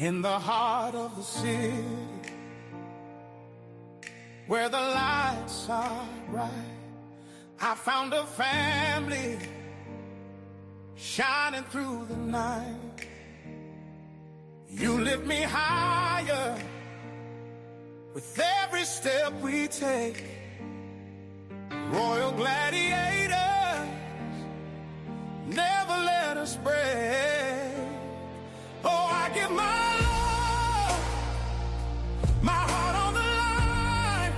In the heart of the city, where the lights are bright, I found a family shining through the night. You lift me higher with every step we take. Royal Gladiators, never let us break. Oh, I give my love, my heart on the line.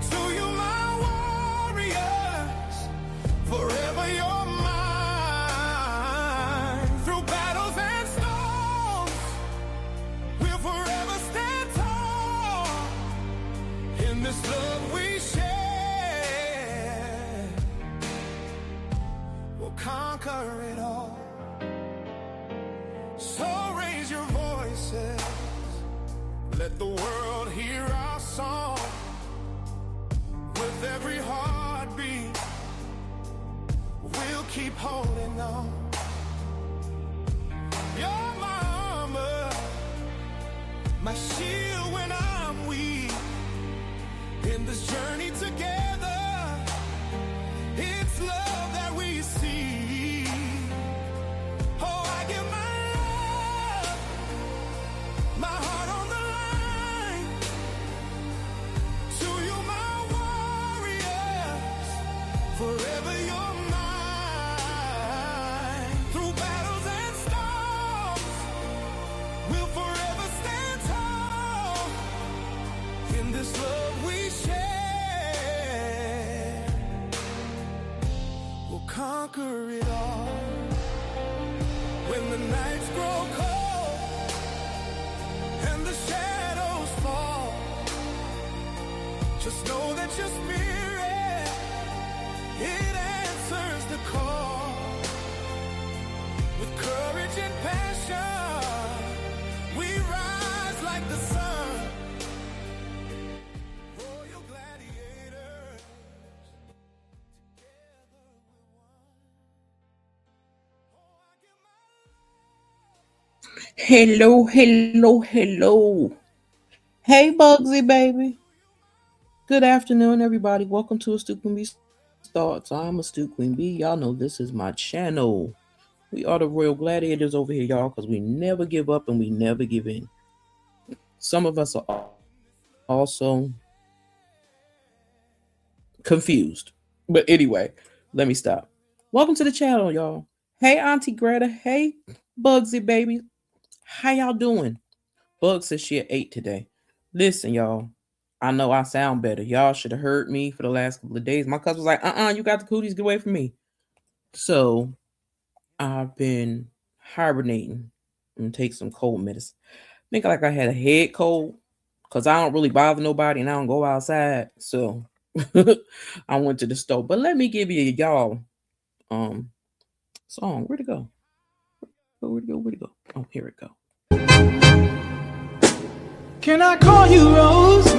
To you, my warriors, forever you're mine. Through battles and storms, we'll forever stand tall. In this love we share, we'll conquer it all. So raise your voices, let the world hear our song. With every heartbeat, we'll keep holding on. You're my armor, my shield when I'm weak. In this journey together, it's love that we see. Oh, I give my heart on the line. To you, my warriors, forever you're mine. Through battles and storms, we'll forever stand tall. In this love we share, we'll conquer it all. When the nights grow cold and the shadows fall, just know that your spirit, it answers the call. With courage and passion, we rise like the sun. Royal Gladiators, together we're one. Oh, I give my Hello. Hey, Bugsy, baby. Good afternoon, everybody. Welcome to Astute Queen Bee Thoughts. I'm Astute Queen Bee. Y'all know this is my channel. We are the Royal Gladiators over here, y'all, because we never give up and we never give in. Some of us are also confused. But anyway, let me stop. Welcome to the channel, y'all. Hey, Auntie Greta. Hey, Bugsy, baby. How y'all doing? Bug says she at 8 today. Listen, y'all. I know I sound better. Y'all should have heard me for the last couple of days. My cousin was like, you got the cooties, get away from me. So I've been hibernating and take some cold medicine. Think like I had a head cold because I don't really bother nobody and I don't go outside. So I went to the store. But let me give you y'all song. Where'd it go? Where'd it go? Oh, here it go. Can I call you Rose?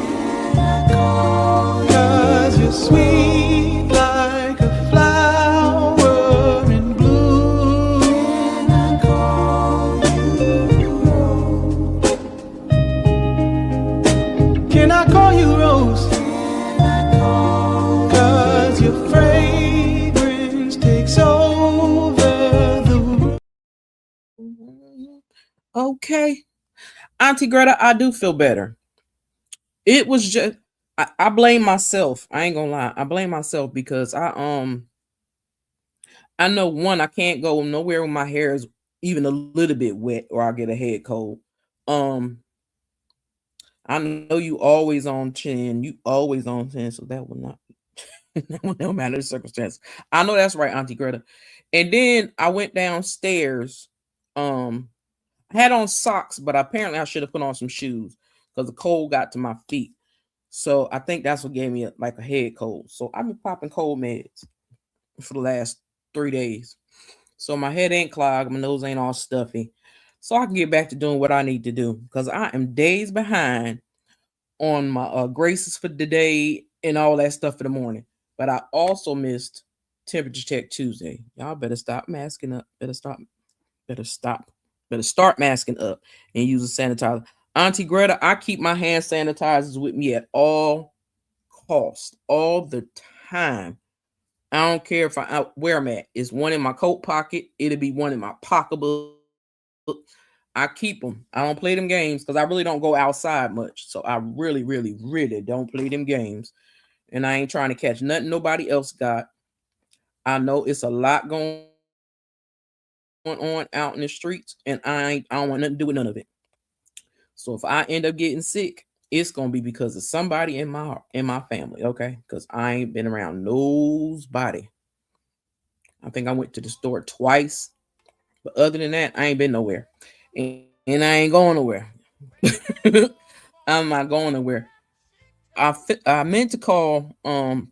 Cause you're sweet like a flower in bloom. Can I call you Rose? Can I call you Rose? Cause your fragrance takes over the room. Okay. Auntie Greta, I do feel better. It was just I blame myself. I ain't gonna lie. I blame myself because I know one, I can't go nowhere when my hair is even a little bit wet or I'll get a head cold. I know you always on chin. You always on chin, so that will not that will no matter the circumstance. I know that's right, Auntie Greta. And then I went downstairs. I had on socks, but apparently I should have put on some shoes because the cold got to my feet. So I think that's what gave me a head cold. So I've been popping cold meds for the last 3 days. So my head ain't clogged, my nose ain't all stuffy. So I can get back to doing what I need to do because I am days behind on my graces for the day and all that stuff for the morning. But I also missed temperature check Tuesday. Y'all better stop masking up. Better stop. Better start masking up and using sanitizer. Auntie Greta, I keep my hand sanitizers with me at all costs, all the time. I don't care if I out where I'm at. It's one in my coat pocket. It'll be one in my pocketbook. I keep them. I don't play them games because I really don't go outside much. So I really, really, really don't play them games. And I ain't trying to catch nothing nobody else got. I know it's a lot going on out in the streets, and I don't want nothing to do with none of it. So if I end up getting sick, it's gonna be because of somebody in my family, okay? Because I ain't been around nobody. I think I went to the store twice, but other than that, I ain't been nowhere, and I ain't going nowhere. I'm not going nowhere. I meant to call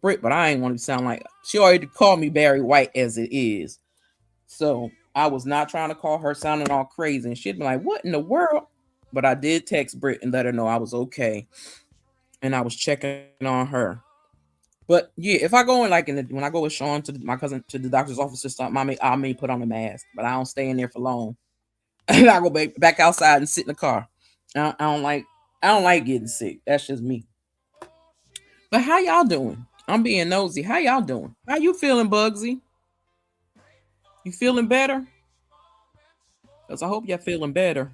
Britt, but I ain't want to sound like she already called me Barry White as it is. So I was not trying to call her sounding all crazy, and she'd be like, "What in the world?" But I did text Britt and let her know I was okay, and I was checking on her. But yeah, if I go in like when I go with Sean to my cousin to the doctor's office or something, I may put on a mask, but I don't stay in there for long. And I go back outside and sit in the car. I don't like getting sick. That's just me. But how y'all doing? I'm being nosy. How y'all doing? How you feeling, Bugsy? You feeling better? Cause I hope y'all feeling better.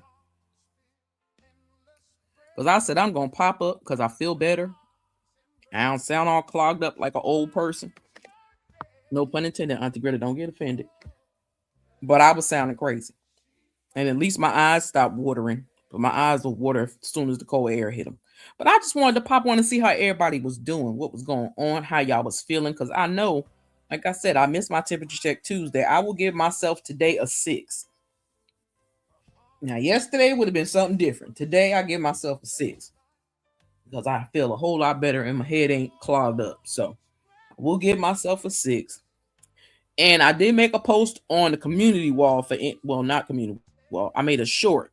Cause I said I'm gonna pop up because I feel better. I don't sound all clogged up like an old person. No pun intended, Auntie Greta. Don't get offended. But I was sounding crazy, and at least my eyes stopped watering. But my eyes will water as soon as the cold air hit them. But I just wanted to pop on and see how everybody was doing, what was going on, how y'all was feeling. Cause I know, like I said, I missed my temperature check Tuesday. I will give myself today a 6. Now, yesterday would have been something different. Today, I give myself a 6 because I feel a whole lot better and my head ain't clogged up. So, I will give myself a 6. And I did make a post on the community wall well, not community wall. I made a short,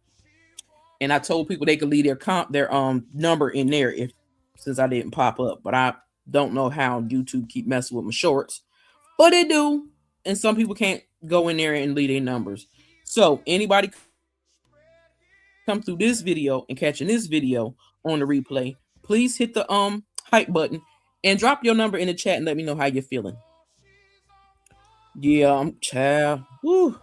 and I told people they could leave their number in there if since I didn't pop up. But I don't know how YouTube keep messing with my shorts, but it do. And some people can't go in there and leave their numbers. So anybody come through this video and catching this video on the replay, please hit the hype button and drop your number in the chat and let me know how you're feeling. Yeah, I'm child. Woo.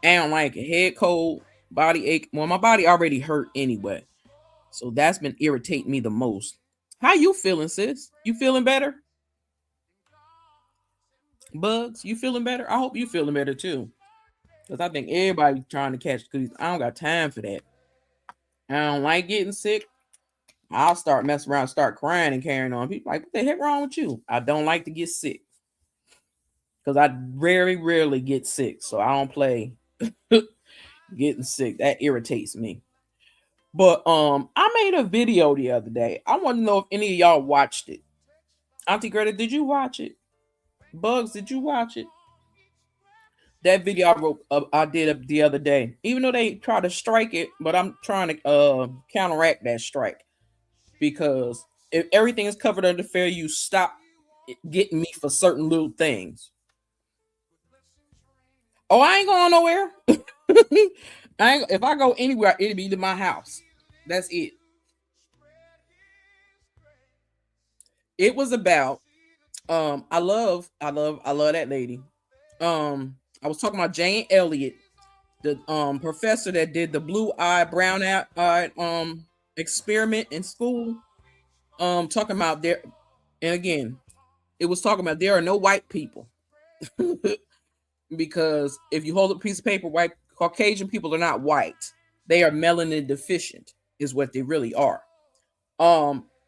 I don't like it. Head cold, body ache. Well, my body already hurt anyway. So that's been irritating me the most. How you feeling, sis? You feeling better? Bugs, you feeling better? I hope you feeling better too. Because I think everybody trying to catch cooties. I don't got time for that. I don't like getting sick. I'll start messing around, start crying and carrying on. People like, what the heck wrong with you? I don't like to get sick. Because I very rarely get sick. So I don't play getting sick. That irritates me. But I made a video the other day. I want to know if any of y'all watched it. Auntie Greta, did you watch it? Bugs, did you watch it? That video I did the other day. Even though they tried to strike it, but I'm trying to counteract that strike because if everything is covered under fair use, stop getting me for certain little things. Oh, I ain't going nowhere. If I go anywhere, it'll be to my house. That's it. It was about I love that lady. I was talking about Jane Elliott, the professor that did the blue eye brown eye experiment in school. Talking about there, and again, it was talking about there are no white people because if you hold a piece of paper, white Caucasian people are not white. They are melanin deficient, is what they really are.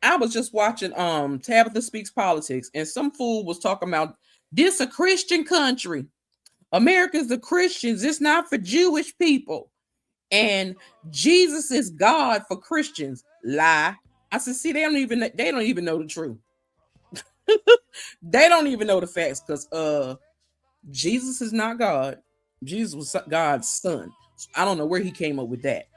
I was just watching Tabitha Speaks Politics, and some fool was talking about this a Christian country. America's the Christians. It's not for Jewish people. And Jesus is God for Christians. Lie. I said, see, they don't even know the truth. They don't even know the facts because Jesus is not God. Jesus was God's son. So I don't know where he came up with that.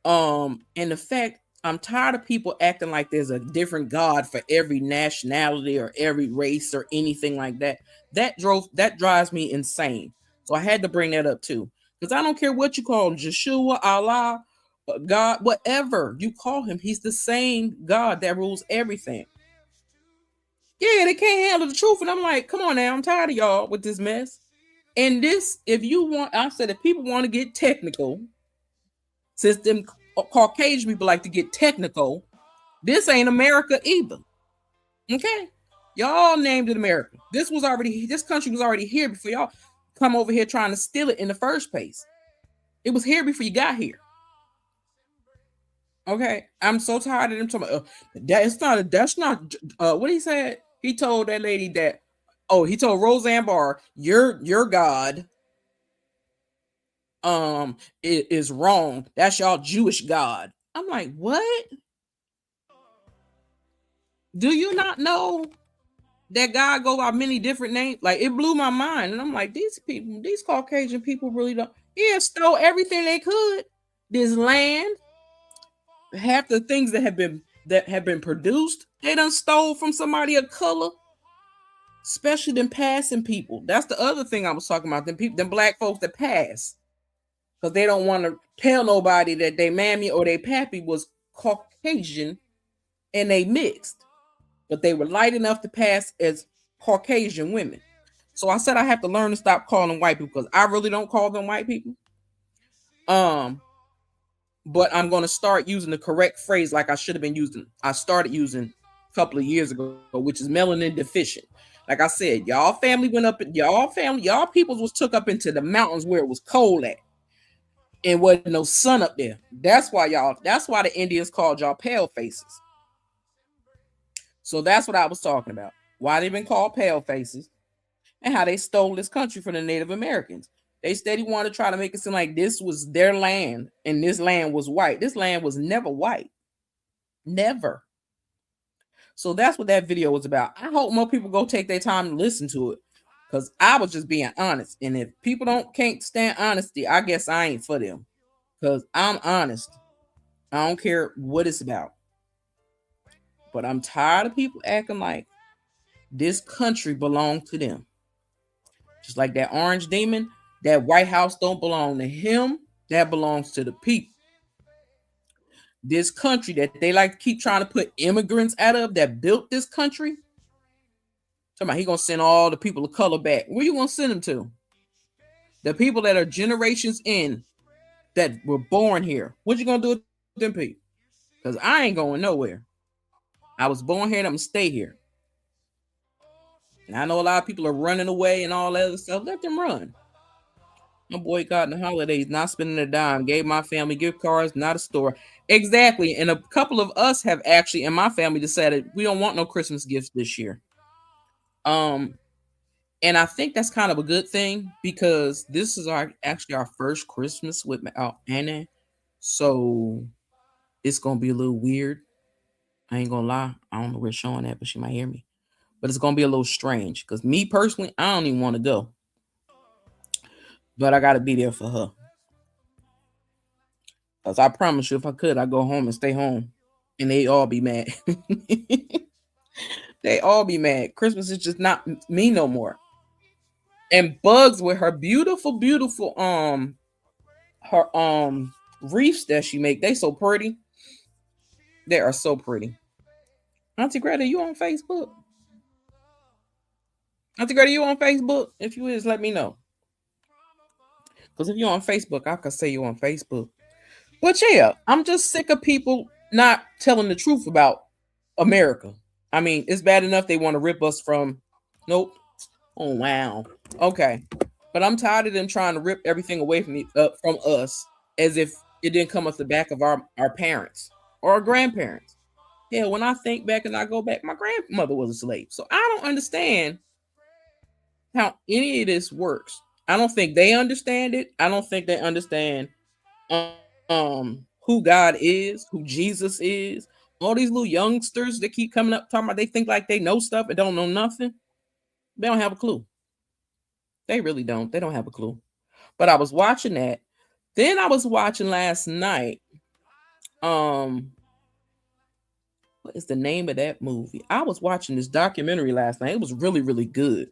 And the fact I'm tired of people acting like there's a different God for every nationality or every race or anything like that. That drives me insane. So I had to bring that up too. Because I don't care what you call him, Yeshua, Allah, God, whatever you call him, he's the same God that rules everything. Yeah, they can't handle the truth. And I'm like, come on now, I'm tired of y'all with this mess. And this, if you want, I said, if people want to get technical, since them Caucasian people like to get technical, this ain't America either. Okay? Y'all named it America. This country was already here before y'all come over here trying to steal it in the first place. It was here before you got here. Okay? I'm so tired of them talking about, that's not, what he said? He told that lady that, he told Roseanne Barr, your God is wrong. That's y'all Jewish God. I'm like, what? Do you not know that God go by many different names? Like, it blew my mind. And I'm like, these people, these Caucasian people really don't. Yeah, stole everything they could. This land, half the things that have been produced, they done stole from somebody of color. Especially them passing people. That's the other thing I was talking about. Them people, them black folks that pass. Because they don't want to tell nobody that they mammy or they pappy was Caucasian and they mixed. But they were light enough to pass as Caucasian women. So I said I have to learn to stop calling white people because I really don't call them white people. But I'm going to start using the correct phrase like I should have been using. I started using a couple of years ago, which is melanin deficient. Like I said, y'all family went up, y'all peoples was took up into the mountains where it was cold at. And wasn't no sun up there. That's why the Indians called y'all pale faces. So that's what I was talking about. Why they've been called pale faces and how they stole this country from the Native Americans. They steady wanted to try to make it seem like this was their land and this land was white. This land was never white. Never. So that's what that video was about. I hope more people go take their time to listen to it. Because I was just being honest. And if people can't stand honesty, I guess I ain't for them. Because I'm honest. I don't care what it's about. But I'm tired of people acting like this country belongs to them. Just like that orange demon, that White House don't belong to him. That belongs to the people. This country that they like to keep trying to put immigrants out of that built this country. Talking about he gonna send all the people of color back. Where you gonna send them to? The people that are generations in that were born here. What you gonna do with them people? Because I ain't going nowhere. I was born here and I'm gonna stay here. And I know a lot of people are running away and all that other stuff. Let them run. I'm boycotting the holidays, not spending a dime. Gave my family gift cards, not a store. Exactly. And a couple of us have actually in my family decided we don't want no Christmas gifts this year. And I think that's kind of a good thing because this is actually our first Christmas without Anna. So it's gonna be a little weird. I ain't gonna lie. I don't know where showing at, but she might hear me. But it's gonna be a little strange because me personally, I don't even want to go. But I gotta be there for her. Cause I promise you, if I could, I'd go home and stay home. And they all be mad. They all be mad. Christmas is just not me no more. And Bugs with her beautiful, beautiful her reefs that she make. They so pretty. They are so pretty. Auntie Greta, you on Facebook? Auntie Greta, you on Facebook? If you is, let me know. Because if you're on Facebook, I could say you on Facebook. But yeah, I'm just sick of people not telling the truth about America. I mean, it's bad enough they want to rip us from. Nope. Oh wow. Okay. But I'm tired of them trying to rip everything away from us as if it didn't come off the back of our parents or our grandparents. Yeah, when I think back and I go back, my grandmother was a slave. So I don't understand how any of this works. I don't think they understand it. I don't think they understand who God is, who Jesus is. All these little youngsters that keep coming up talking about they think like they know stuff and don't know nothing. They don't have a clue. They really don't. They don't have a clue. But I was watching that. Then I was watching last night. What is the name of that movie? I was watching this documentary last night. It was really, really good.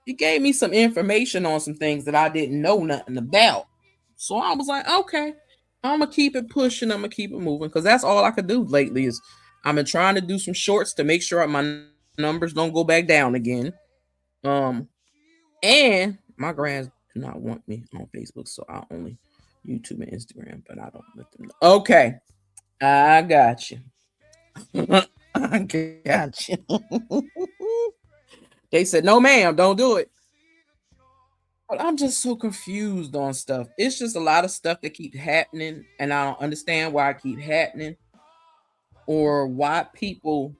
It gave me some information on some things that I didn't know nothing about. So I was like, okay, I'm gonna keep it pushing. I'm gonna keep it moving because that's all I could do lately. Is I've been trying to do some shorts to make sure my numbers don't go back down again. And my grands do not want me on Facebook, so I only YouTube and Instagram, but I don't let them know. Okay, I got you. I got you. They said, no, ma'am, don't do it. But I'm just so confused on stuff. It's just a lot of stuff that keep happening, and I don't understand why it keep happening or why people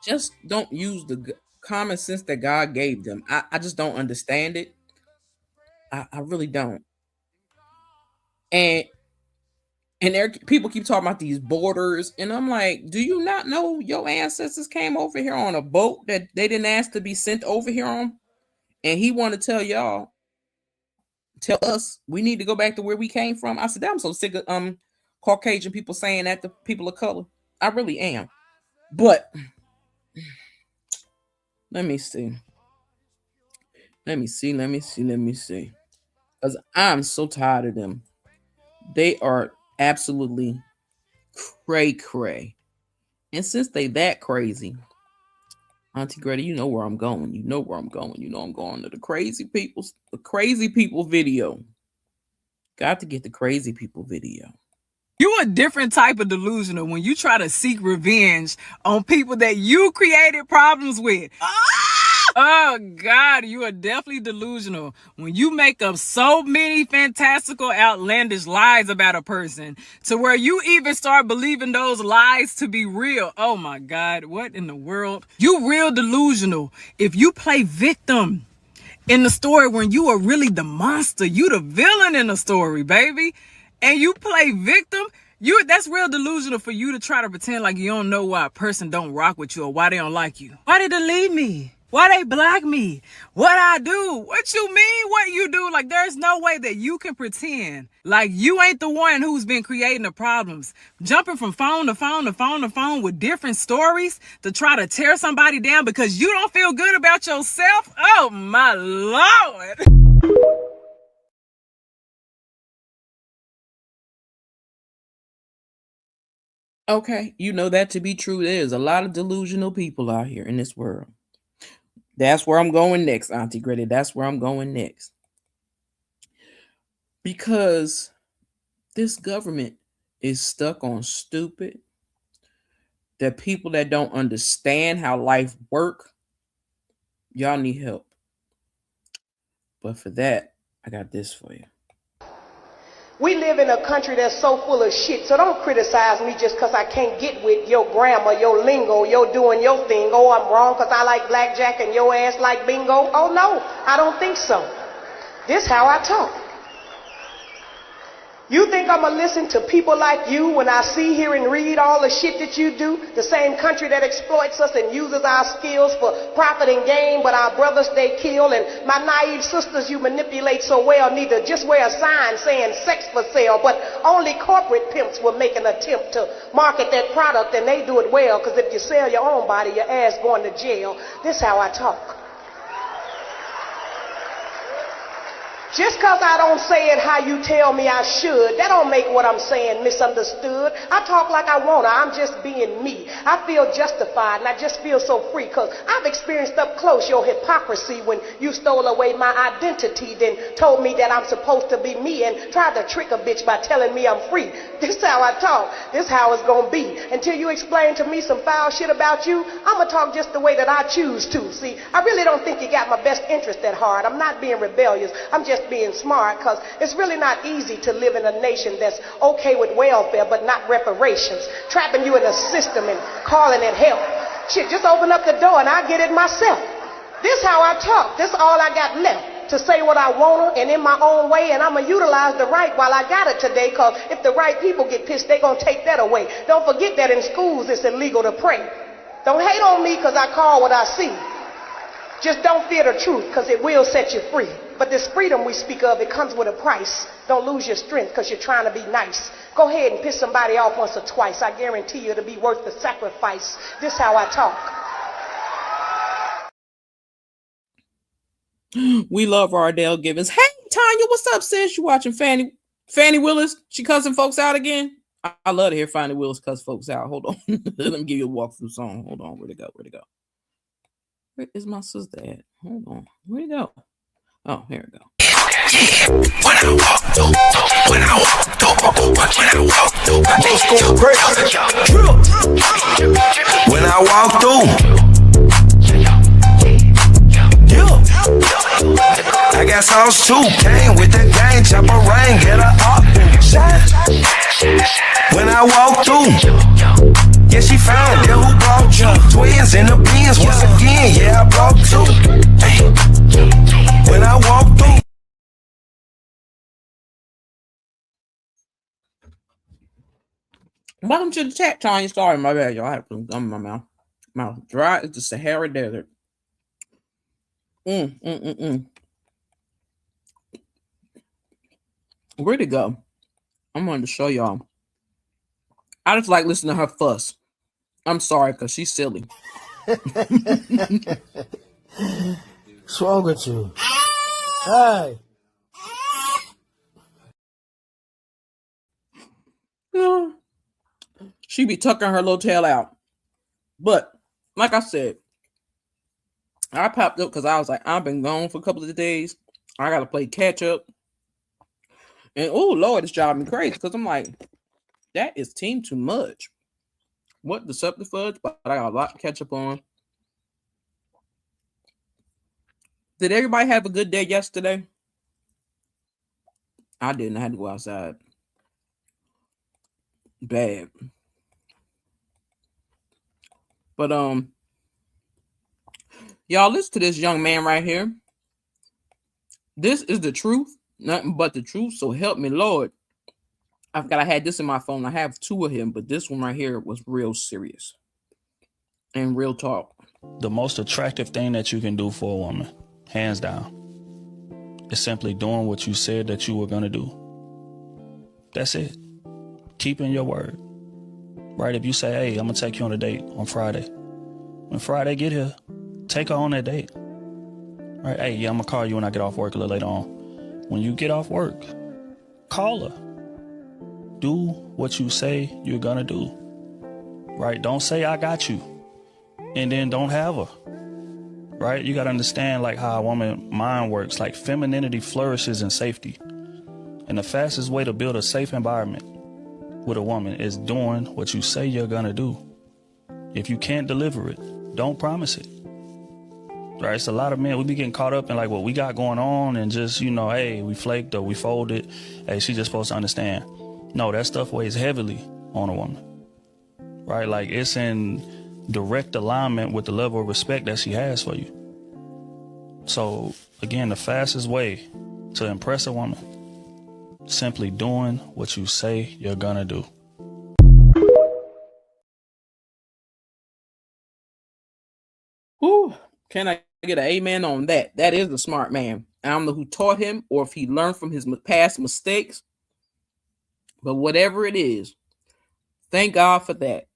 just don't use the common sense that God gave them. I just don't understand it. I really don't. And there people keep talking about these borders, and I'm like, do you not know your ancestors came over here on a boat that they didn't ask to be sent over here on? And he want to tell us we need to go back to where we came from. I said, I'm so sick of Caucasian people saying that to people of color. I really am. But let me see. Because I'm so tired of them. They are absolutely cray. And since they that crazy, Auntie Greta, you know where I'm going. You know I'm going to the crazy people video. Got to get the crazy people video. You a different type of delusional when you try to seek revenge on people that you created problems with. Oh, God, you are definitely delusional when you make up so many fantastical, outlandish lies about a person to where you even start believing those lies to be real. Oh, my God, what in the world? You real delusional if you play victim in the story when you are really the monster. You the villain in the story, baby. And you play victim. That's real delusional for you to try to pretend like you don't know why a person don't rock with you or why they don't like you. Why they delete me? Why they block me? What I do? What you mean what you do? Like, there's no way that you can pretend like you ain't the one who's been creating the problems. Jumping from phone to phone to phone to phone with different stories to try to tear somebody down because you don't feel good about yourself. Oh, my Lord. Okay, you know that to be true. There's a lot of delusional people out here in this world. That's where I'm going next, Auntie Greta. That's where I'm going next. Because this government is stuck on stupid. The people that don't understand how life work, y'all need help. But for that, I got this for you. We live in a country that's so full of shit, so don't criticize me just because I can't get with your grammar, your lingo, your doing your thing. Oh, I'm wrong because I like blackjack and your ass like bingo. Oh, no, I don't think so. This how I talk. You think I'm going to listen to people like you when I see, hear, and read all the shit that you do? The same country that exploits us and uses our skills for profit and gain, but our brothers they kill, and my naive sisters you manipulate so well need to just wear a sign saying sex for sale, but only corporate pimps will make an attempt to market that product, and they do it well, because if you sell your own body, your ass going to jail. This how I talk. Just because I don't say it how you tell me I should, that don't make what I'm saying misunderstood. I talk like I want to. I'm just being me. I feel justified, and I just feel so free because I've experienced up close your hypocrisy when you stole away my identity, then told me that I'm supposed to be me and tried to trick a bitch by telling me I'm free. This is how I talk. This is how it's going to be. Until you explain to me some foul shit about you, I'm going to talk just the way that I choose to. See, I really don't think you got my best interest at heart. I'm not being rebellious. I'm just being smart, because it's really not easy to live in a nation that's okay with welfare but not reparations, trapping you in a system and calling it help. Shit, just open up the door and I get it myself. This how I talk. This all I got left, to say what I want to and in my own way, and I'm going to utilize the right while I got it today, because if the right people get pissed, they're going to take that away. Don't forget that in schools it's illegal to pray. Don't hate on me because I call what I see. Just don't fear the truth, because it will set you free. But this freedom we speak of, it comes with a price. Don't lose your strength because you're trying to be nice. Go ahead and piss somebody off once or twice. I guarantee you it'll be worth the sacrifice. This is how I talk. We love Ardell Givens. Hey, Tanya, what's up, sis? You watching Fannie Willis? She cussing folks out again? I love to hear Fannie Willis cuss folks out. Hold on. Let me give you a walkthrough song. Hold on. Where'd it go? Where is my sister at? Hold on. Where'd it go? Oh, here we go. When I walk through, I got sauce too, came with the gang, chop a rain, get her up. When I walk through, yeah, she found it, who brought you? Twins in the beans, once again, yeah, I brought two. When I walk through. Welcome to the chat, Tanya. Sorry, my bad, y'all. I have some gum in my mouth. Mouth dry as the Sahara Desert. Where'd it go? I'm going to show y'all. I just like listening to her fuss. I'm sorry, because she's silly. What's wrong with you? Hey. She be tucking her little tail out. But, like I said, I popped up because I was like, I've been gone for a couple of days. I got to play catch up. And, oh, Lord, it's driving me crazy because I'm like, that is team too much. What deceptive fudge? But I got a lot to catch up on. Did everybody have a good day yesterday? I didn't. I had to go outside. Bad. But y'all listen to this young man right here. This is the truth, nothing but the truth. So help me, Lord. I had this in my phone. I have two of him, but this one right here was real serious and real talk. The most attractive thing that you can do for a woman, hands down, is simply doing what you said that you were going to do. That's it. Keeping your word. Right? If you say, hey, I'm going to take you on a date on Friday. When Friday get here, take her on that date. Right? Hey, yeah, I'm going to call you when I get off work a little later on. When you get off work, call her. Do what you say you're going to do. Right? Don't say I got you and then don't have her. Right? You got to understand like how a woman mind works. Like femininity flourishes in safety. And the fastest way to build a safe environment with a woman is doing what you say you're going to do. If you can't deliver it, don't promise it. Right? It's a lot of men, we be getting caught up in like what we got going on and just, hey, we flaked or we folded. Hey, she's just supposed to understand. No, that stuff weighs heavily on a woman. Right? Like it's in direct alignment with the level of respect that she has for you. So again, the fastest way to impress a woman, simply doing what you say you're gonna do. Whew. Can I get an amen on that? That is a smart man. I don't know who taught him or if he learned from his past mistakes. But whatever it is, thank God for that.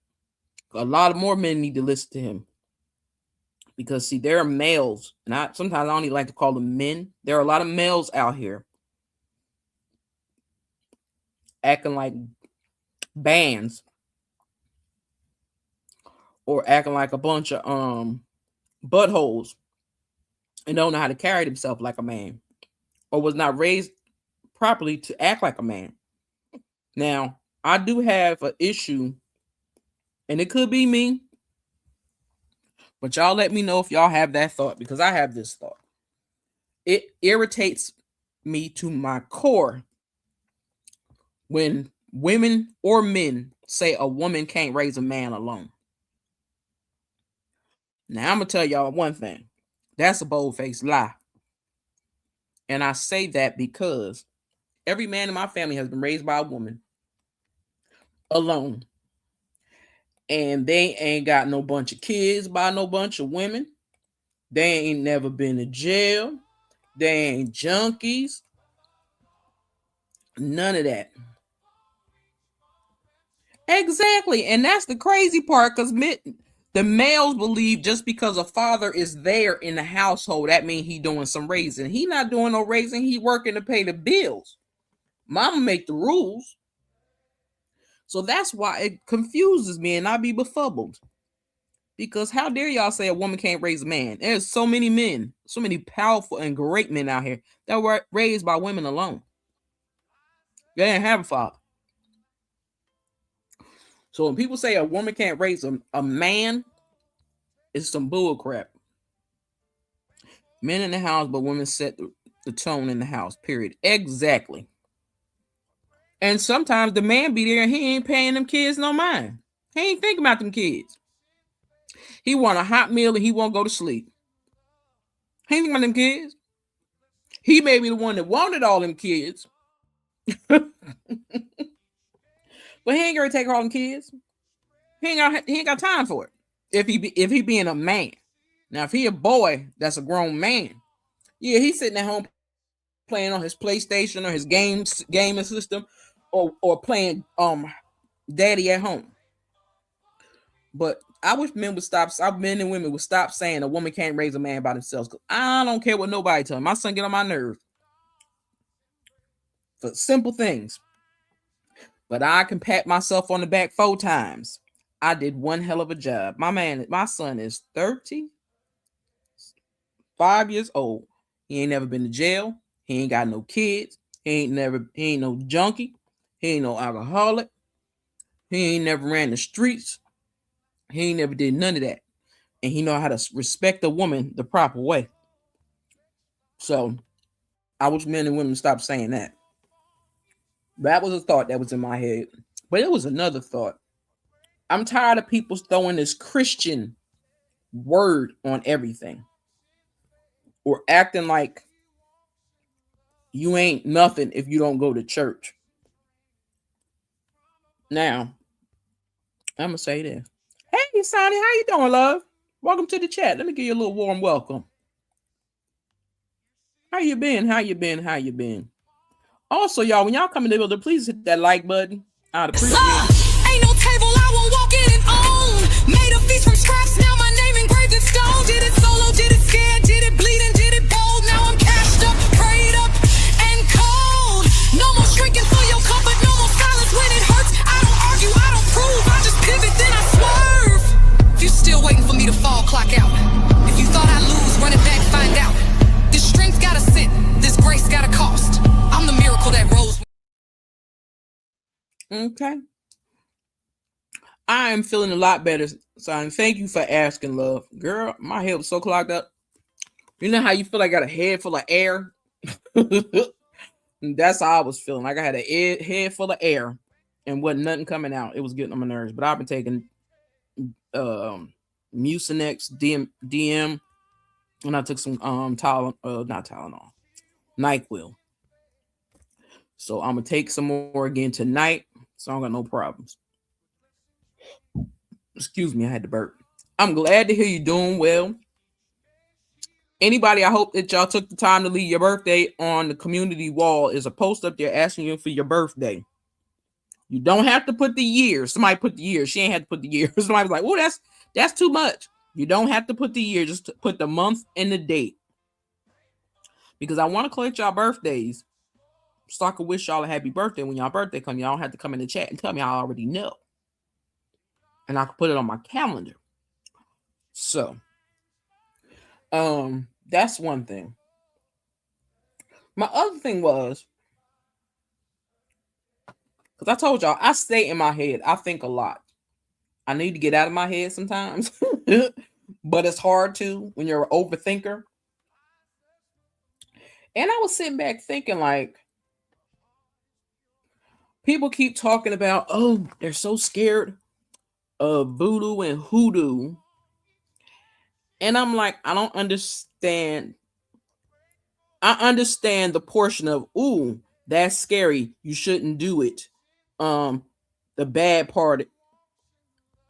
A lot of more men need to listen to him. Because, see, there are males, and sometimes I don't even like to call them men. There are a lot of males out here acting like bands or acting like a bunch of buttholes and don't know how to carry themselves like a man or was not raised properly to act like a man. Now, I do have an issue, and it could be me, but y'all let me know if y'all have that thought, because I have this thought. It irritates me to my core when women or men say a woman can't raise a man alone. Now, I'm going to tell y'all one thing. That's a bold-faced lie. And I say that because every man in my family has been raised by a woman alone. And they ain't got no bunch of kids by no bunch of women. They ain't never been to jail. They ain't junkies. None of that. Exactly. And that's the crazy part because the males believe just because a father is there in the household, that means he doing some raising. He not doing no raising. He working to pay the bills. Mama make the rules. So that's why it confuses me and I be befuddled. Because how dare y'all say a woman can't raise a man? There's so many men, so many powerful and great men out here that were raised by women alone. They didn't have a father. So when people say a woman can't raise a man, it's some bull crap. Men in the house, but women set the tone in the house, period. Exactly. And sometimes the man be there and he ain't paying them kids no mind. He ain't thinking about them kids. He want a hot meal and he won't go to sleep. He ain't thinking about them kids. He may be the one that wanted all them kids. But he ain't gonna take all them kids. He ain't got time for it. If he being a man. Now if he a boy, that's a grown man. Yeah, he's sitting at home playing on his PlayStation or his gaming system, or playing daddy at home. But I wish men would stop. Men and women would stop saying a woman can't raise a man by themselves. Cause I don't care what nobody tell me. My son get on my nerves for simple things. But I can pat myself on the back 4 times. I did one hell of a job. My son is 35 years old. He ain't never been to jail. He ain't got no kids. He ain't no junkie. He ain't no alcoholic. He ain't never ran the streets. He ain't never did none of that. And he know how to respect a woman the proper way. So I wish men and women stop saying that. That was a thought that was in my head. But it was another thought. I'm tired of people throwing this Christian word on everything. Or acting like you ain't nothing if you don't go to church. Now, I'm gonna say this. Hey, Sonny, how you doing, love? Welcome to the chat. Let me give you a little warm welcome. How you been? How you been? How you been? Also, y'all, when y'all come in the building, please hit that like button. I'd appreciate it. Ain't no table I won't walk in and own. Made a feast from scraps, now my name engraved in stone. Did it solo, did it scared, did it bleeding, did it bold. Now I'm cashed up, prayed up, and cold. No more shrinking for your comfort, no more silence when it hurts. I don't argue, I don't prove, I just pivot, then I swerve. If you still waiting for me to fall, clock out. If you thought I'd lose, run it back, find out. This strength gotta sit, this grace gotta cost. I'm the miracle that rose. Okay. I am feeling a lot better, son. Thank you for asking, love. Girl, my head was so clogged up. You know how you feel like I got a head full of air? That's how I was feeling. Like I had a head full of air and wasn't nothing coming out. It was getting on my nerves. But I've been taking Mucinex DM, and I took some Tylenol, NyQuil. So I'm gonna take some more again tonight. So I don't got no problems. Excuse me, I had to burp. I'm glad to hear you doing well. Anybody, I hope that y'all took the time to leave your birthday on the community wall. Is a post up there asking you for your birthday. You don't have to put the year. Somebody put the year. She ain't had to put the year. Somebody was like, "Oh, that's too much." You don't have to put the year. Just put the month and the date. Because I want to collect y'all birthdays, so I can wish y'all a happy birthday when y'all birthday come. Y'all don't have to come in the chat and tell me I already know. And I can put it on my calendar. So, that's one thing. My other thing was, because I told y'all, I stay in my head. I think a lot. I need to get out of my head sometimes. But it's hard to when you're an overthinker. And I was sitting back thinking, like, people keep talking about, oh, they're so scared of voodoo and hoodoo. And I'm like, I don't understand. I understand the portion of, ooh, that's scary. You shouldn't do it. The bad part,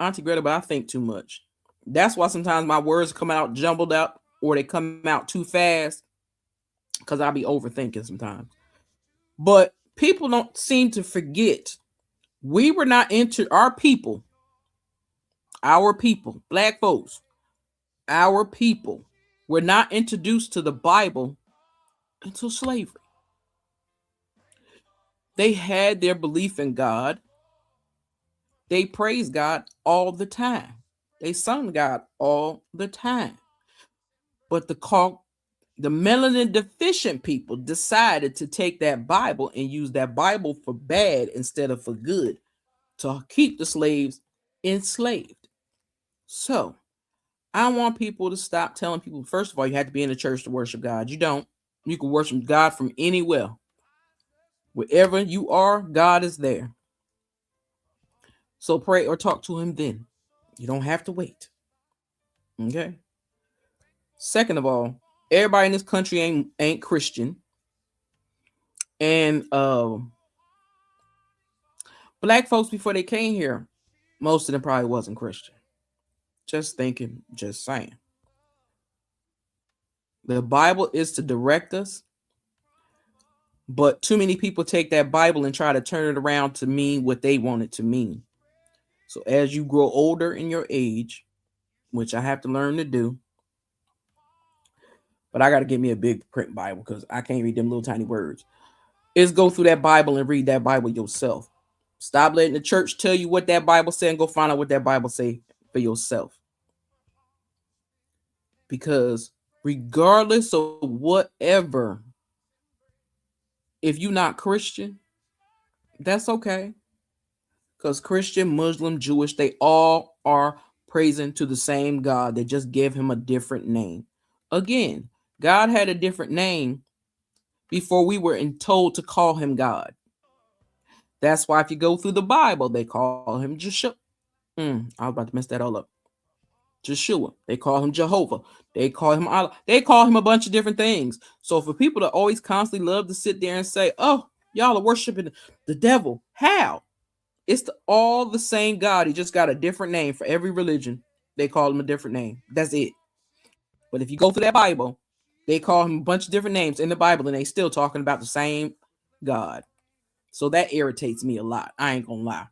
Auntie Greta, but I think too much. That's why sometimes my words come out jumbled up. or they come out too fast because I'll be overthinking sometimes. But people don't seem to forget we were not into our people, black folks, our people were not introduced to the Bible until slavery. They had their belief in God. They praised God all the time. They sung God all the time. But the melanin deficient people decided to take that Bible and use that Bible for bad instead of for good to keep the slaves enslaved. So I want people to stop telling people, first of all, you have to be in the church to worship God. You don't. You can worship God from anywhere. Wherever you are, God is there. So pray or talk to him then. You don't have to wait. Okay. Second of all, everybody in this country ain't Christian. And black folks before they came here, most of them probably wasn't Christian. Just thinking, just saying. The Bible is to direct us, but too many people take that Bible and try to turn it around to mean what they want it to mean. So as you grow older in your age, which I have to learn to do, but I got to get me a big print Bible because I can't read them little tiny words, is go through that Bible and read that Bible yourself. Stop letting the church tell you what that Bible says and go find out what that Bible say for yourself. Because regardless of whatever, if you're not Christian, that's okay. Because Christian, Muslim, Jewish, they all are praising to the same God. They just give him a different name. Again, God had a different name before we were told to call him God. That's why if you go through the Bible, they call him Joshua. I was about to mess that all up. Joshua. They call him Jehovah. They call him Allah. They call him a bunch of different things. So for people to always constantly love to sit there and say, oh, y'all are worshiping the devil. How? It's all the same God. He just got a different name for every religion. They call him a different name. That's it. But if you go through that Bible, they call him a bunch of different names in the Bible, and they still talking about the same God. So that irritates me a lot. I ain't gonna lie.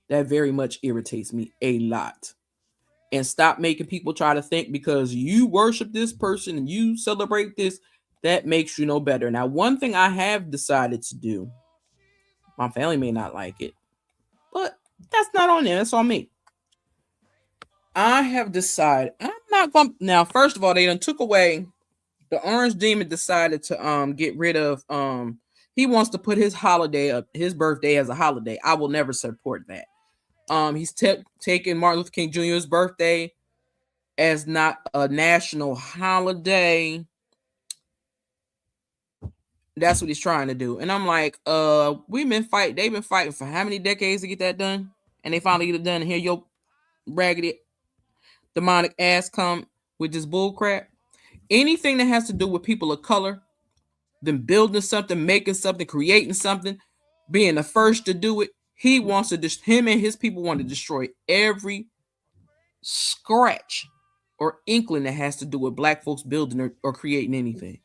That very much irritates me a lot. And stop making people try to think because you worship this person and you celebrate this, that makes you no better. Now, one thing I have decided to do, my family may not like it, but that's not on them. That's on me. I have decided I'm not going to. Now, first of all, they done took away, the Orange Demon decided to get rid of, he wants to put his birthday as a holiday. I will never support that. He's taking Martin Luther King Jr.'s birthday as not a national holiday. That's what he's trying to do. And I'm like, they've been fighting for how many decades to get that done? And they finally get it done. And here your raggedy demonic ass come with this bull crap. Anything that has to do with people of color, them building something, making something, creating something, being the first to do it, him and his people want to destroy every scratch or inkling that has to do with black folks building or creating anything.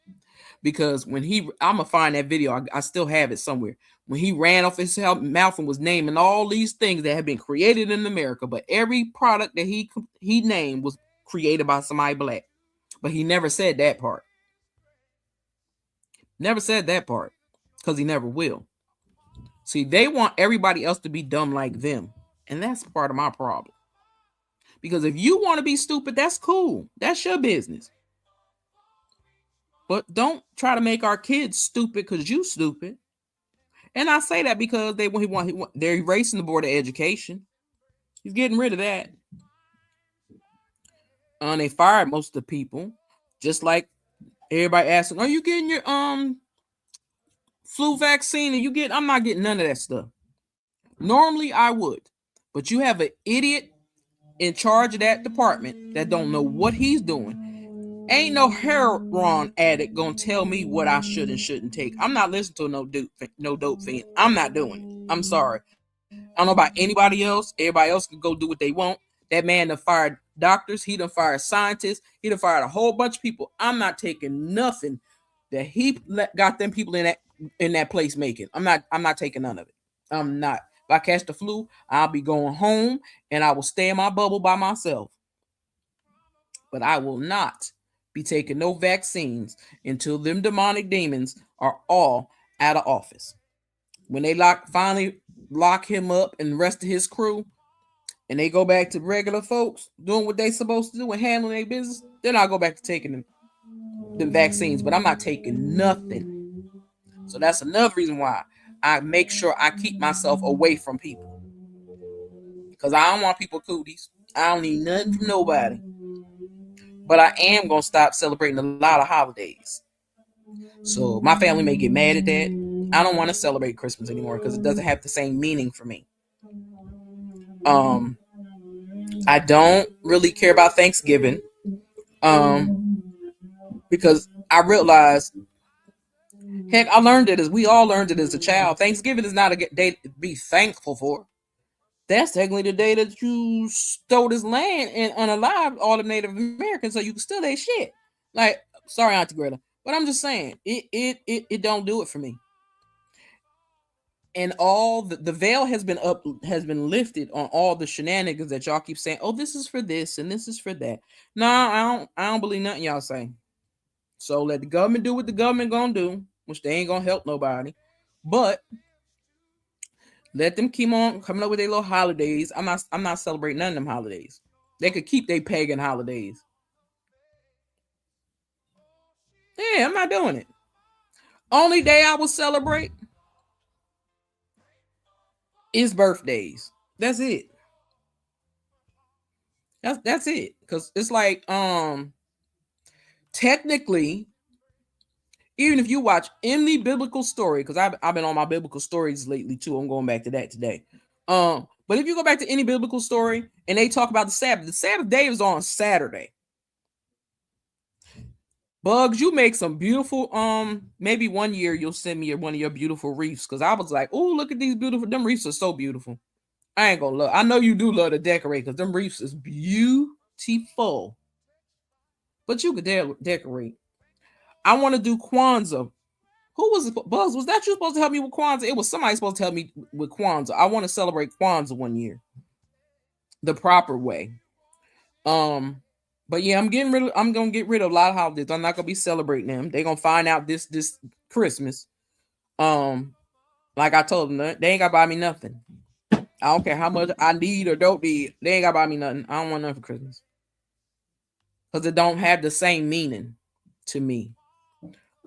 Because when I'm gonna find that video, I still have it somewhere. When he ran off his mouth and was naming all these things that have been created in America, but every product that he named was created by somebody black. But he never said that part. Never said that part, because he never will. See, they want everybody else to be dumb like them, and that's part of my problem. Because if you want to be stupid, that's cool. That's your business. But don't try to make our kids stupid because you stupid. And I say that because they're erasing the board of education. He's getting rid of that. They fired most of the people. Just like everybody asking, are you getting your flu vaccine? And I'm not getting none of that stuff. Normally I would. But you have an idiot in charge of that department that don't know what he's doing. Ain't no heroin addict gonna tell me what I should and shouldn't take. I'm not listening to no dope fiend. I'm not doing it. I'm sorry. I don't know about anybody else. Everybody else can go do what they want. That man that fired doctors. He done fired scientists. He done fired a whole bunch of people. I'm not taking nothing that he got them people in that place making. I'm not taking none of it. I'm not. If I catch the flu, I'll be going home and I will stay in my bubble by myself. But I will not be taking no vaccines until them demonic demons are all out of office. When they finally lock him up and the rest of his crew, and they go back to regular folks doing what they supposed to do and handling their business, then I'll go back to taking them vaccines. But I'm not taking nothing. So that's another reason why I make sure I keep myself away from people. Because I don't want people cooties. I don't need nothing from nobody. But I am going to stop celebrating a lot of holidays. So my family may get mad at that. I don't want to celebrate Christmas anymore because it doesn't have the same meaning for me. I don't really care about Thanksgiving. Because I realized, heck, I learned it as we all learned it as a child. Thanksgiving is not a day to be thankful for. That's technically the day that you stole this land and unalived all the Native Americans so you can steal their shit. Like, sorry, Auntie Greta, but I'm just saying, it don't do it for me. And all the veil has been lifted on all the shenanigans that y'all keep saying. Oh, this is for this and this is for that. No, I don't believe nothing y'all say. So let the government do what the government gonna do, which they ain't gonna help nobody. But let them keep on coming up with their little holidays. I'm not celebrating none of them holidays. They could keep their pagan holidays. Yeah, I'm not doing it. Only day I will celebrate is birthdays. That's it. That's it. Because it's like, technically, even if you watch any biblical story, because I've been on my biblical stories lately too. I'm going back to that today. But if you go back to any biblical story and they talk about the Sabbath day is on Saturday. Bugs, you make some beautiful, maybe one year you'll send me one of your beautiful reefs. Because I was like, oh, look at these beautiful, them reefs are so beautiful. I ain't gonna love, I know you do love to decorate because them reefs is beautiful. But you could decorate. I want to do Kwanzaa. Who was it? Buzz? Was that you supposed to help me with Kwanzaa? It was somebody supposed to help me with Kwanzaa. I want to celebrate Kwanzaa one year, the proper way. But yeah, I'm gonna get rid of a lot of holidays. I'm not gonna be celebrating them. They're gonna find out this Christmas. Like I told them, they ain't gotta buy me nothing. I don't care how much I need or don't need. They ain't gotta buy me nothing. I don't want nothing for Christmas because it don't have the same meaning to me.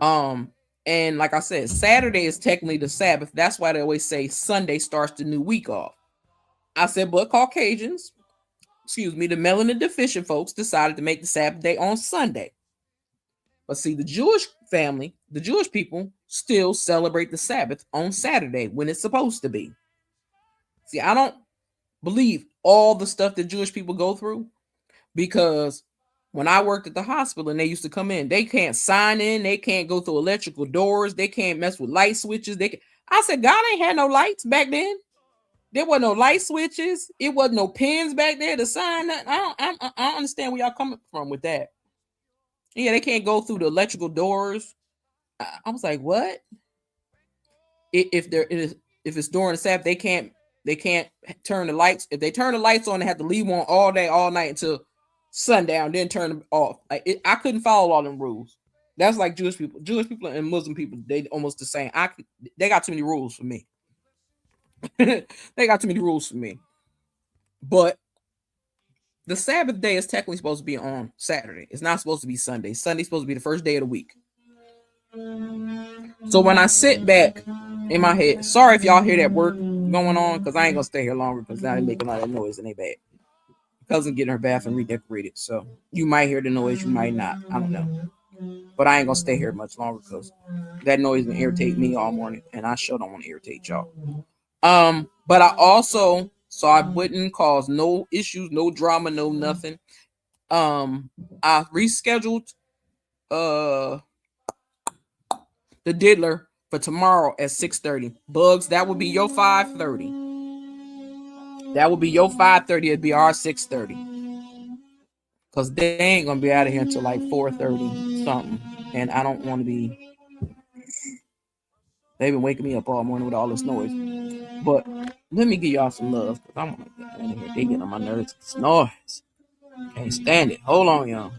And like I said, Saturday is technically the Sabbath. That's why they always say Sunday starts the new week off. I said, but Caucasians, the melanin deficient folks decided to make the Sabbath day on Sunday. But see, the Jewish family, the Jewish people still celebrate the Sabbath on Saturday when it's supposed to be. See, I don't believe all the stuff that Jewish people go through because when I worked at the hospital and they used to come in, they can't sign in, they can't go through electrical doors, they can't mess with light switches. I said, God ain't had no lights back then. There wasn't no light switches. It wasn't no pins back there to sign nothing. I don't understand where y'all coming from with that. Yeah, they can't go through the electrical doors. I was like, what? If it's during the Sabbath, they can't turn the lights. If they turn the lights on, they have to leave on all day, all night until sundown, then turn them off. I couldn't follow all them rules. That's like Jewish people and Muslim people. They almost the same. They got too many rules for me. They got too many rules for me. But the Sabbath day is technically supposed to be on Saturday. It's not supposed to be Sunday. Sunday's supposed to be the first day of the week. So when I sit back in my head, sorry if y'all hear that work going on, because I ain't gonna stay here longer because now they making a lot of noise in their bed. Cousin getting her bathroom redecorated, so you might hear the noise, you might not. I don't know, but I ain't gonna stay here much longer because that noise been irritate me all morning, and I sure don't want to irritate y'all. But I also, so I wouldn't cause no issues, no drama, no nothing. I rescheduled the diddler for tomorrow at 6:30. Bugs, that would be your 5:30. That would be your 5:30. It'd be our 6:30. because they ain't gonna be out of here until like 4:30 something, and I don't want to be. They've been waking me up all morning with all this noise. But let me give y'all some love because I'm gonna get out of here. They get on my nerves. It's noise. Can't stand it. Hold on, y'all.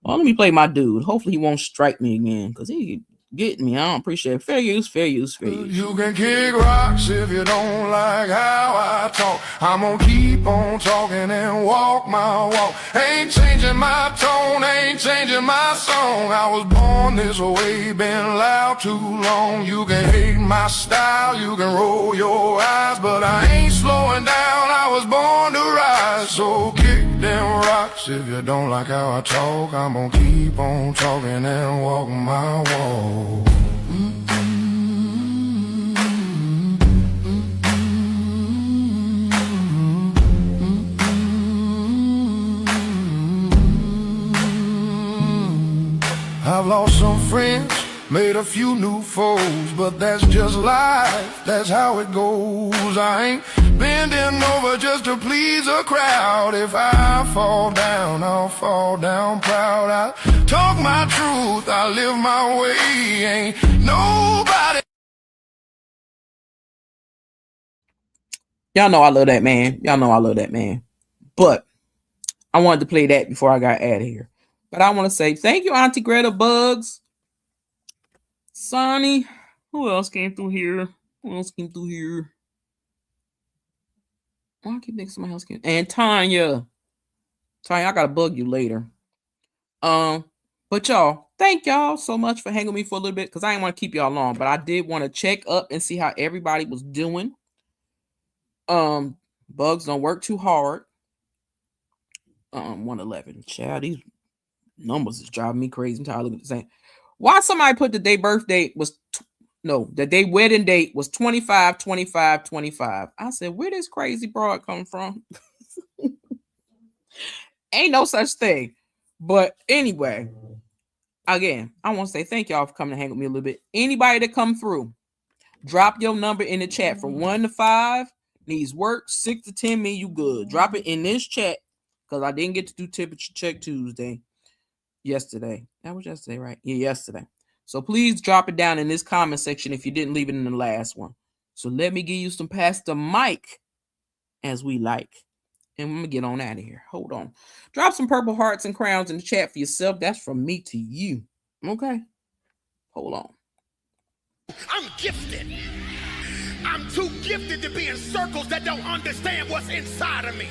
Well, let me play my dude. Hopefully he won't strike me again because he getting me. I don't appreciate it. Fair use, fair use, fair use. You can kick rocks if you don't like how I talk. I'm gonna keep on talking and walk my walk. Ain't changing my tone, ain't changing my song. I was born this way, been loud too long. You can hate my style, you can roll your eyes, but I ain't slowing down, I was born to rise. So kick them rocks if you don't like how I talk. I'm gonna keep on talking and walk my walk. I've lost some friends, made a few new foes, but that's just life, that's how it goes. I ain't bending over just to please a crowd. If I fall down, I'll fall down proud. I talk my truth, I live my way. Ain't nobody. Y'all know I love that man. Y'all know I love that man. But I wanted to play that before I got out of here. But I want to say thank you, Auntie Greta, Bugs, Sonny. Who else came through here? Who else came through here? Oh, I keep thinking somebody else came. And Tanya. Tanya, I gotta bug you later. But y'all, thank y'all so much for hanging with me for a little bit because I didn't want to keep y'all long, but I did want to check up and see how everybody was doing. Bugs don't work too hard. 111. Child, these numbers is driving me crazy. I'm tired of looking at the same. Why somebody put the day birthday was the day wedding date was 25, 25, 25. I said, where this crazy broad come from? Ain't no such thing. But anyway, again, I want to say thank y'all for coming to hang with me a little bit. Anybody that come through, drop your number in the chat from 1 to 5. Needs work. 6 to 10 mean you good. Drop it in this chat because I didn't get to do temperature check Tuesday. Yesterday. That was yesterday, right? Yeah, yesterday. So please drop it down in this comment section if you didn't leave it in the last one. So let me give you some Pastor Mike as we like. And I'm going to get on out of here. Hold on. Drop some purple hearts and crowns in the chat for yourself. That's from me to you. Okay? Hold on. I'm gifted. I'm too gifted to be in circles that don't understand what's inside of me.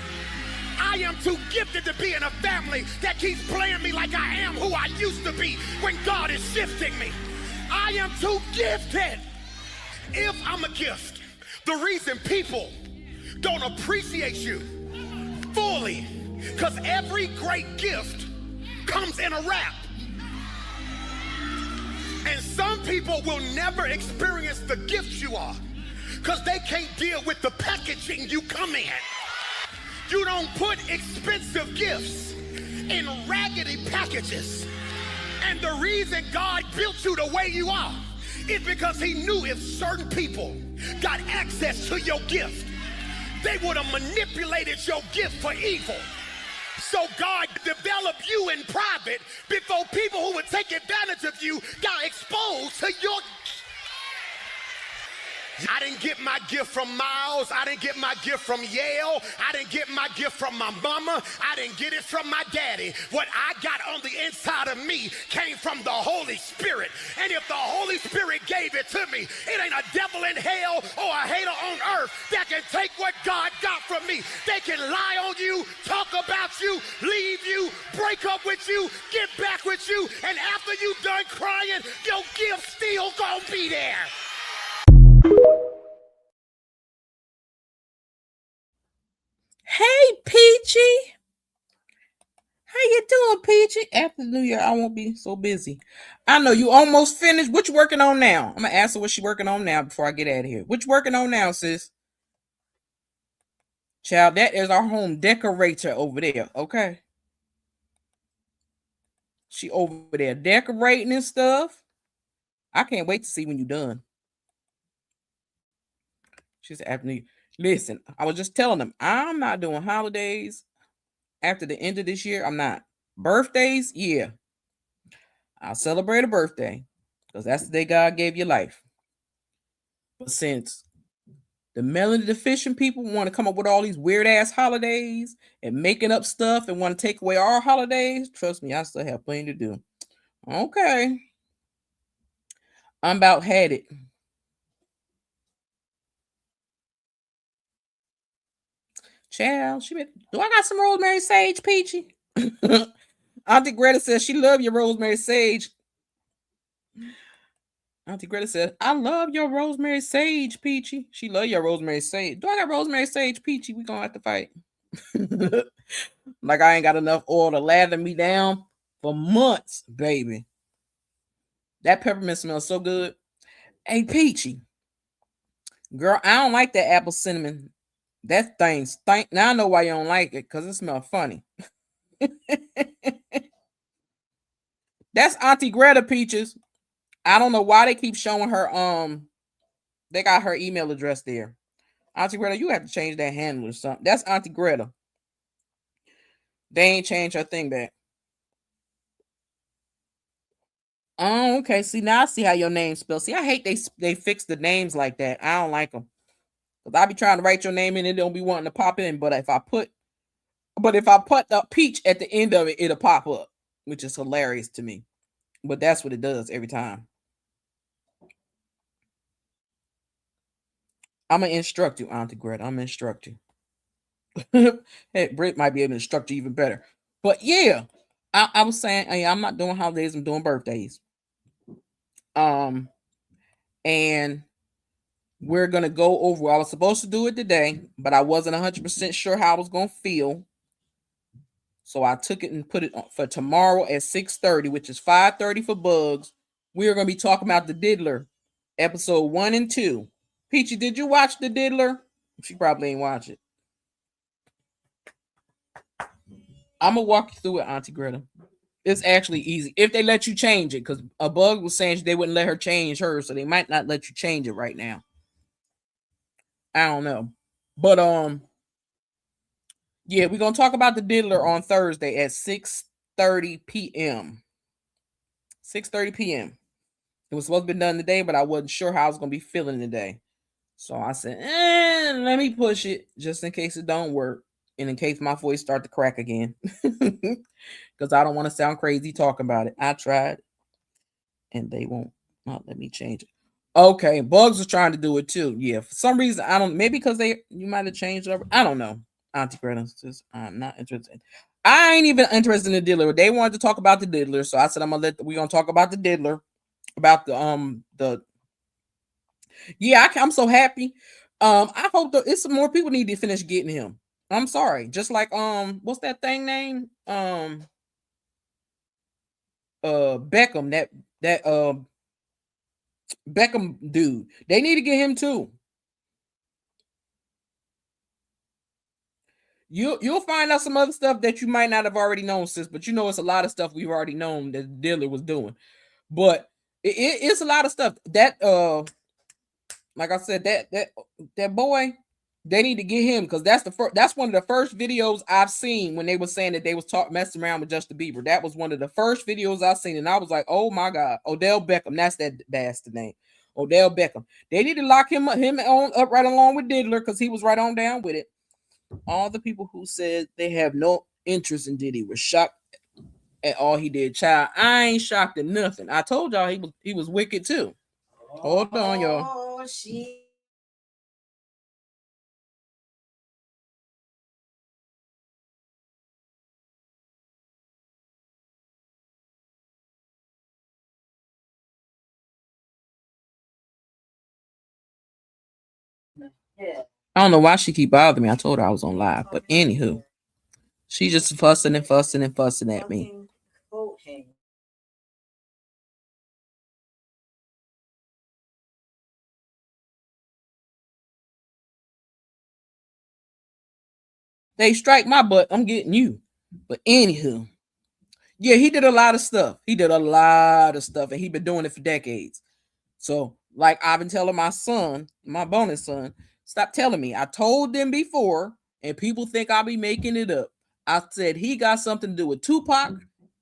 I am too gifted to be in a family that keeps playing me like I am who I used to be when God is shifting me. I am too gifted. If I'm a gift, the reason people don't appreciate you fully, because every great gift comes in a wrap. And some people will never experience the gift you are because they can't deal with the packaging you come in. You don't put expensive gifts in raggedy packages. And the reason God built you the way you are is because he knew if certain people got access to your gift, they would have manipulated your gift for evil. So God developed you in private before people who would take advantage of you got exposed to your. I didn't get my gift from Miles. I didn't get my gift from Yale. I didn't get my gift from my mama. I didn't get it from my daddy. What I got on the inside of me came from the Holy Spirit. And if the Holy Spirit gave it to me, it ain't a devil in hell or a hater on earth that can take what God got from me. They can lie on you, talk about you, leave you, break up with you, get back with you, and after you done crying, your gift still gonna be there. Hey, Peachy. How you doing, Peachy? After the New Year, I won't be so busy. I know you almost finished. What you working on now? I'm going to ask her what she working on now before I get out of here. What you working on now, sis? Child, that is our home decorator over there, okay? She over there decorating and stuff. I can't wait to see when you're done. She said, after New Year. Listen, I was just telling them I'm not doing holidays after the end of this year. I'm not. Birthdays, yeah, I'll celebrate a birthday because that's the day God gave you life. But since the melanin deficient people want to come up with all these weird ass holidays and making up stuff and want to take away our holidays, trust me, I still have plenty to do. Okay. I'm about had it. Child, do I got some rosemary sage, Peachy? Auntie Greta says she love your rosemary sage. Auntie Greta says, I love your rosemary sage, Peachy. She love your rosemary sage. Do I got rosemary sage, Peachy? We gonna have to fight. Like I ain't got enough oil to lather me down for months, baby. That peppermint smells so good. Hey, Peachy. Girl, I don't like that apple cinnamon. That thing stink. Now I know why you don't like it, because it smells funny. That's Auntie Greta, Peaches. I don't know why they keep showing her they got her email address there. Auntie Greta, you have to change that handle or something. That's Auntie Greta. They ain't changed her thing back. Oh, okay. See, now I see how your name's spelled. See, I hate they fix the names like that. I don't like them. Cause I be trying to write your name in, it don't be wanting to pop in. But if I put the peach at the end of it, it'll pop up, which is hilarious to me. But that's what it does every time. I'm gonna instruct you, Auntie Greta. I'm gonna instruct you. Hey, Britt might be able to instruct you even better. But yeah, I was saying, hey, I'm not doing holidays. I'm doing birthdays. Um, and we're gonna go over. I was supposed to do it today, but I wasn't 100% sure how I was gonna feel. So I took it and put it for tomorrow at 6:30, which is 5:30 for Bugs. We are gonna be talking about the Diddler, episode 1 and 2. Peachy, did you watch the Diddler? She probably ain't watch it. I'm gonna walk you through it, Auntie Greta. It's actually easy if they let you change it, because a Bug was saying they wouldn't let her change hers, so they might not let you change it right now. I don't know. But yeah, we're gonna talk about the Diddler on Thursday at 6:30 p.m. 6:30 p.m. It was supposed to be done today, but I wasn't sure how I was gonna be feeling today. So I said, let me push it just in case it don't work. And in case my voice start to crack again. Because I don't want to sound crazy talking about it. I tried. And they won't not let me change it. Okay, Bugs was trying to do it too. Yeah, for some reason I don't. Maybe because you might have changed it. I don't know. Auntie Greta says I'm not interested. I ain't even interested in the Diddler. They wanted to talk about the Diddler, so I said we're gonna talk about the Diddler, about the. Yeah, I'm so happy. I hope it's some more people need to finish getting him. I'm sorry, just like what's that thing name? Beckham. That Beckham dude. They need to get him too. You'll find out some other stuff that you might not have already known, sis. But you know, it's a lot of stuff we've already known that the dealer was doing. But it's a lot of stuff that like I said, that boy, they need to get him, because that's one of the first videos I've seen when they were saying that they was messing around with Justin Bieber. That was one of the first videos I've seen, and I was like, oh my God, Odell Beckham, that's that bastard name. Odell Beckham. They need to lock him up right along with Diddler, because he was right on down with it. All the people who said they have no interest in Diddy were shocked at all he did. Child, I ain't shocked at nothing. I told y'all he was wicked too. Hold on, y'all. I don't know why she keep bothering me. I told her I was on live, but anywho, she just fussing and fussing and fussing at me. They strike my butt, I'm getting you. But anywho, yeah, he did a lot of stuff. He did a lot of stuff, and he been doing it for decades. So, like I've been telling my son, my bonus son, Stop telling me. I told them before, and people think I'll be making it up. I said he got something to do with Tupac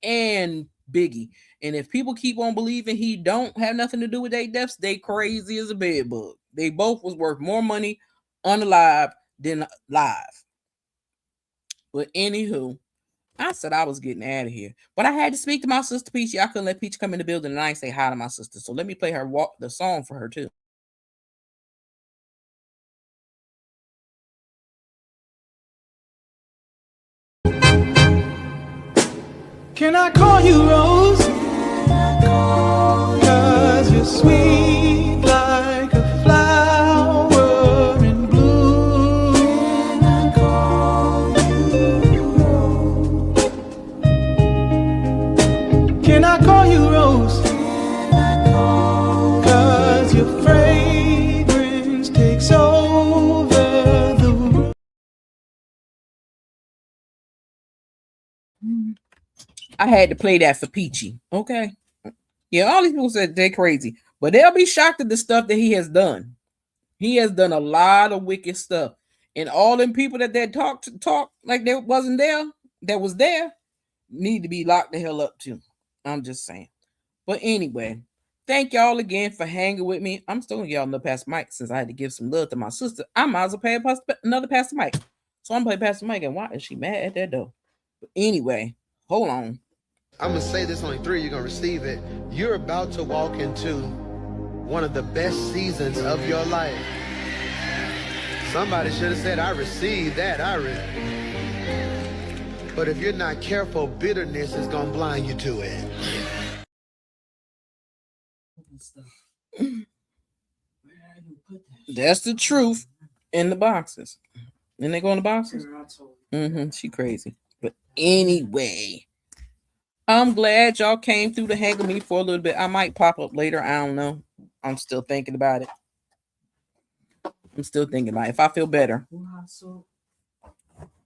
and Biggie. And if people keep on believing he don't have nothing to do with their deaths, they crazy as a bedbug. They both was worth more money unalive than live. But anywho, I said I was getting out of here. But I had to speak to my sister Peachy. I couldn't let Peach come in the building and I ain't say hi to my sister. So let me play her the song for her too. Can I call you Rose? 'Cause you're sweet like a flower in bloom. Can I call you Rose? Can I call you Rose? 'Cause your fragrance takes over the room. I had to play that for Peachy. Okay. Yeah, all these people said they're crazy, but they'll be shocked at the stuff that he has done. He has done a lot of wicked stuff. And all them people that talk like they wasn't there, that was there, need to be locked the hell up too. I'm just saying. But anyway, thank y'all again for hanging with me. I'm still gonna get on the Pastor Mike since I had to give some love to my sister. I might as well pay another Pastor Mike. So I'm gonna play Pastor Mike, and why is she mad at that though? But anyway, hold on. I'm going to say this only three, you're going to receive it. You're about to walk into one of the best seasons of your life. Somebody should have said, I received that. But if you're not careful, bitterness is going to blind you to it. That's the truth in the boxes. And they go in the boxes? She crazy. But anyway, I'm glad y'all came through to hang with me for a little bit. I might pop up later. I don't know. I'm still thinking about it. If I feel better.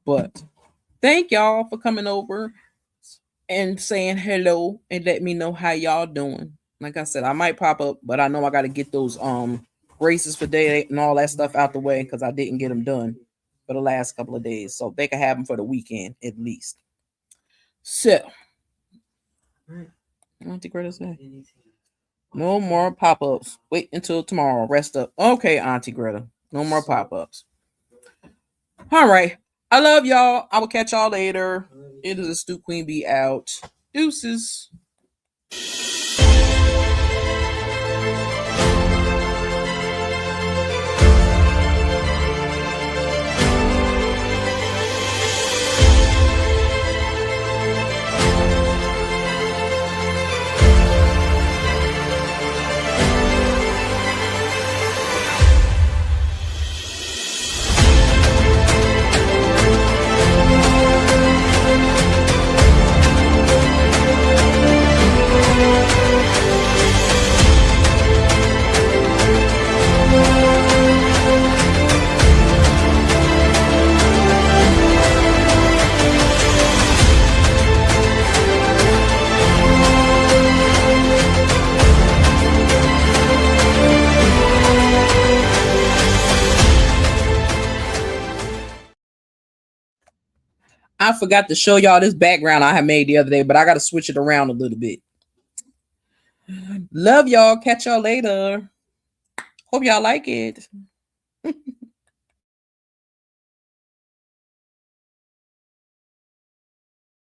But thank y'all for coming over and saying hello and let me know how y'all doing. Like I said, I might pop up, but I know I got to get those races for day and all that stuff out the way because I didn't get them done for the last couple of days. So they can have them for the weekend at least. So Auntie Greta say no more pop-ups. Wait until tomorrow. Rest up. Okay, Auntie Greta. No more pop-ups. All right. I love y'all. I will catch y'all later. It is a Stu Queen Bee out. Deuces. I forgot to show y'all this background I had made the other day, but I got to switch it around a little bit. Love y'all. Catch y'all later. Hope y'all like it.